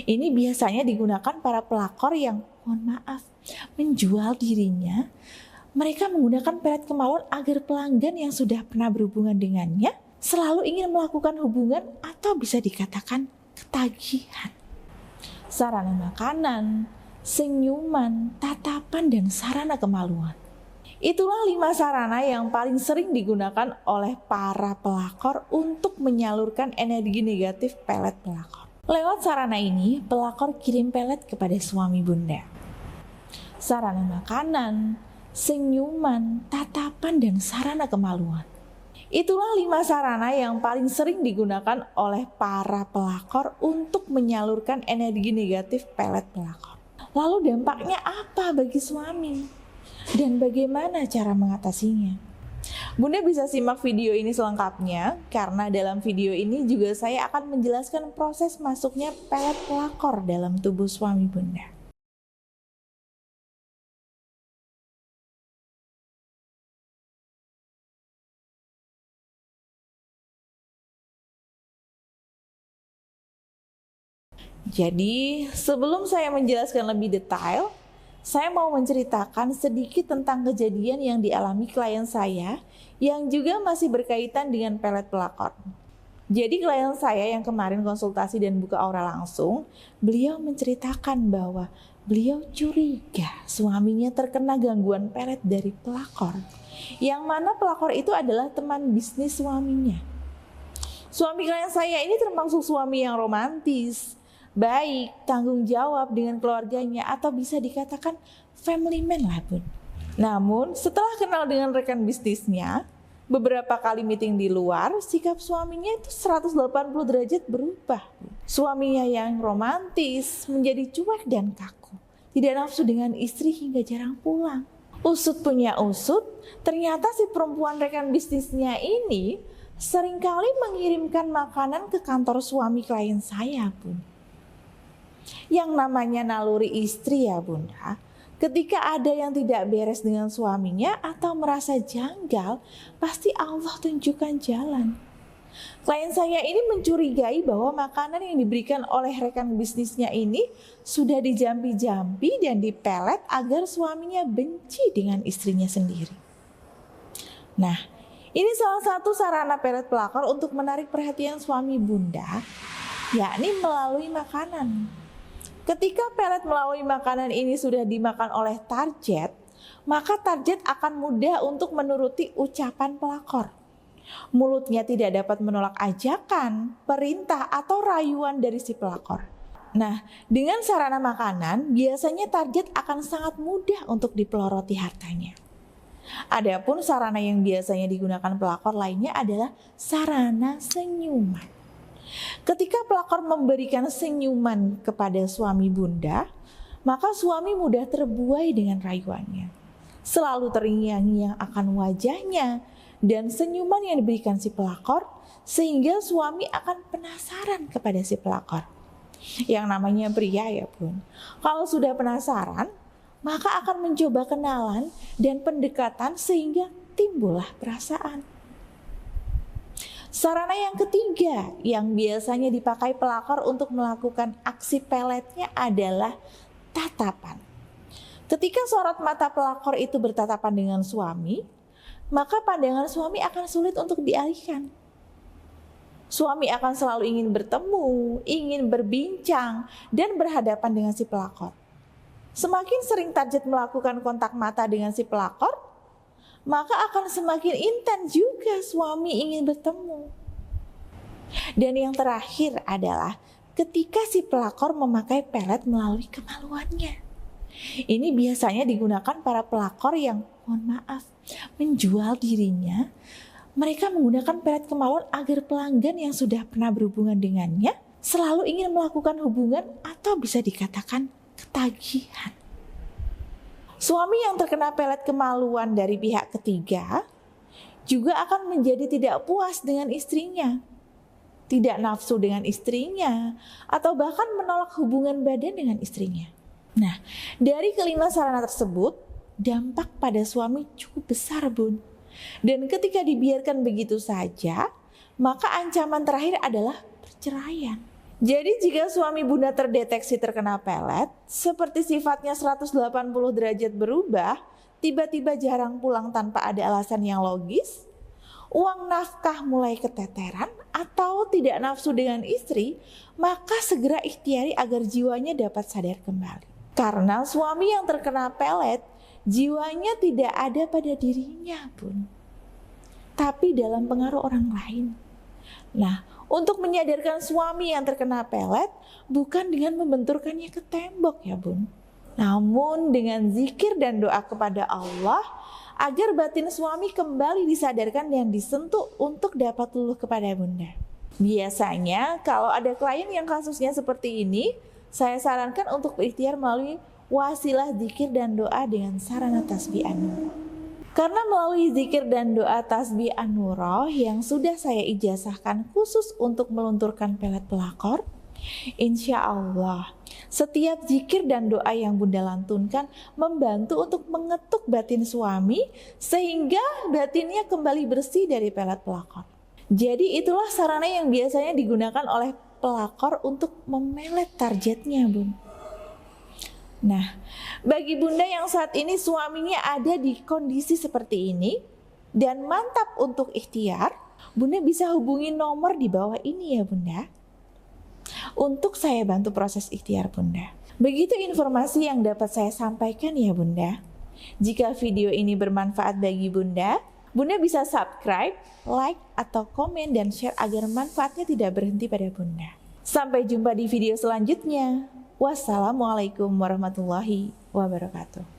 Ini biasanya digunakan para pelakor yang, mohon maaf, menjual dirinya. Mereka menggunakan pelet kemaluan agar pelanggan yang sudah pernah berhubungan dengannya selalu ingin melakukan hubungan atau bisa dikatakan ketagihan. Sarana makanan, senyuman, tatapan, dan sarana kemaluan. Itulah 5 sarana yang paling sering digunakan oleh para pelakor untuk menyalurkan energi negatif pelet pelakor. Lewat sarana ini, pelakor kirim pelet kepada suami bunda. Sarana makanan, senyuman, tatapan, dan sarana kemaluan. Itulah 5 sarana yang paling sering digunakan oleh para pelakor untuk menyalurkan energi negatif pelet pelakor. Lalu dampaknya apa bagi suami? Dan bagaimana cara mengatasinya? Bunda bisa simak video ini selengkapnya karena dalam video ini juga saya akan menjelaskan proses masuknya pelet pelakor dalam tubuh suami bunda. Jadi, sebelum saya menjelaskan lebih detail, saya mau menceritakan sedikit tentang kejadian yang dialami klien saya yang juga masih berkaitan dengan pelet pelakor. Jadi klien saya yang kemarin konsultasi dan buka aura langsung, beliau menceritakan bahwa beliau curiga suaminya terkena gangguan pelet dari pelakor. Yang mana pelakor itu adalah teman bisnis suaminya. Suami klien saya ini termasuk suami yang romantis, baik, tanggung jawab dengan keluarganya, atau bisa dikatakan family man lah bun. Namun setelah kenal dengan rekan bisnisnya, beberapa kali meeting di luar, sikap suaminya itu 180 derajat berubah. Suaminya yang romantis menjadi cuek dan kaku, tidak nafsu dengan istri hingga jarang pulang. Usut punya usut, ternyata si perempuan rekan bisnisnya ini seringkali mengirimkan makanan ke kantor suami klien saya bun. Yang namanya naluri istri ya bunda, ketika ada yang tidak beres dengan suaminya atau merasa janggal, pasti Allah tunjukkan jalan. Klien saya ini mencurigai bahwa makanan yang diberikan oleh rekan bisnisnya ini sudah dijampi-jampi dan dipelet agar suaminya benci dengan istrinya sendiri. Nah, ini salah satu sarana pelet pelakor untuk menarik perhatian suami bunda, yakni melalui makanan. Ketika pelet melalui makanan ini sudah dimakan oleh target, maka target akan mudah untuk menuruti ucapan pelakor. Mulutnya tidak dapat menolak ajakan, perintah, atau rayuan dari si pelakor. Nah, dengan sarana makanan, biasanya target akan sangat mudah untuk dipeloroti hartanya. Adapun sarana yang biasanya digunakan pelakor lainnya adalah sarana senyuman. Ketika pelakor memberikan senyuman kepada suami bunda, maka suami mudah terbuai dengan rayuannya. Selalu terngiang-ngiang akan wajahnya dan senyuman yang diberikan si pelakor, sehingga suami akan penasaran kepada si pelakor. Yang namanya pria ya bun, kalau sudah penasaran, maka akan mencoba kenalan dan pendekatan sehingga timbullah perasaan. Sarana yang ketiga yang biasanya dipakai pelakor untuk melakukan aksi peletnya adalah tatapan. Ketika sorot mata pelakor itu bertatapan dengan suami, maka pandangan suami akan sulit untuk dialihkan. Suami akan selalu ingin bertemu, ingin berbincang, dan berhadapan dengan si pelakor. Semakin sering target melakukan kontak mata dengan si pelakor, maka akan semakin intens juga suami ingin bertemu. Dan yang terakhir adalah ketika si pelakor memakai pelet melalui kemaluannya. Ini biasanya digunakan para pelakor yang, mohon maaf, menjual dirinya. Mereka menggunakan pelet kemaluan agar pelanggan yang sudah pernah berhubungan dengannya selalu ingin melakukan hubungan atau bisa dikatakan ketagihan. Suami yang terkena pelet kemaluan dari pihak ketiga juga akan menjadi tidak puas dengan istrinya, tidak nafsu dengan istrinya, atau bahkan menolak hubungan badan dengan istrinya. Nah, dari kelima sarana tersebut, dampak pada suami cukup besar bun. Dan ketika dibiarkan begitu saja, maka ancaman terakhir adalah perceraian. Jadi jika suami Bunda terdeteksi terkena pelet, seperti sifatnya 180 derajat berubah, tiba-tiba jarang pulang tanpa ada alasan yang logis, uang nafkah mulai keteteran, atau tidak nafsu dengan istri, maka segera ikhtiari agar jiwanya dapat sadar kembali. Karena suami yang terkena pelet, jiwanya tidak ada pada dirinya pun, tapi dalam pengaruh orang lain. Nah, untuk menyadarkan suami yang terkena pelet bukan dengan membenturkannya ke tembok ya Bun, namun dengan zikir dan doa kepada Allah agar batin suami kembali disadarkan dan disentuh untuk dapat luluh kepada Bunda. Biasanya kalau ada klien yang kasusnya seperti ini, saya sarankan untuk berikhtiar melalui wasilah zikir dan doa dengan sarana tasbih an-nurah. Karena melalui zikir dan doa tasbih an-nurah yang sudah saya ijazahkan khusus untuk melunturkan pelet pelakor, insya Allah setiap zikir dan doa yang Bunda lantunkan membantu untuk mengetuk batin suami sehingga batinnya kembali bersih dari pelet pelakor. Jadi itulah sarana yang biasanya digunakan oleh pelakor untuk memelet targetnya Bun. Nah, bagi Bunda yang saat ini suaminya ada di kondisi seperti ini dan mantap untuk ikhtiar, Bunda bisa hubungi nomor di bawah ini ya Bunda, untuk saya bantu proses ikhtiar Bunda. Begitu informasi yang dapat saya sampaikan ya Bunda. Jika video ini bermanfaat bagi Bunda, Bunda bisa subscribe, like, atau komen dan share agar manfaatnya tidak berhenti pada Bunda. Sampai jumpa di video selanjutnya. Wassalamualaikum warahmatullahi wabarakatuh.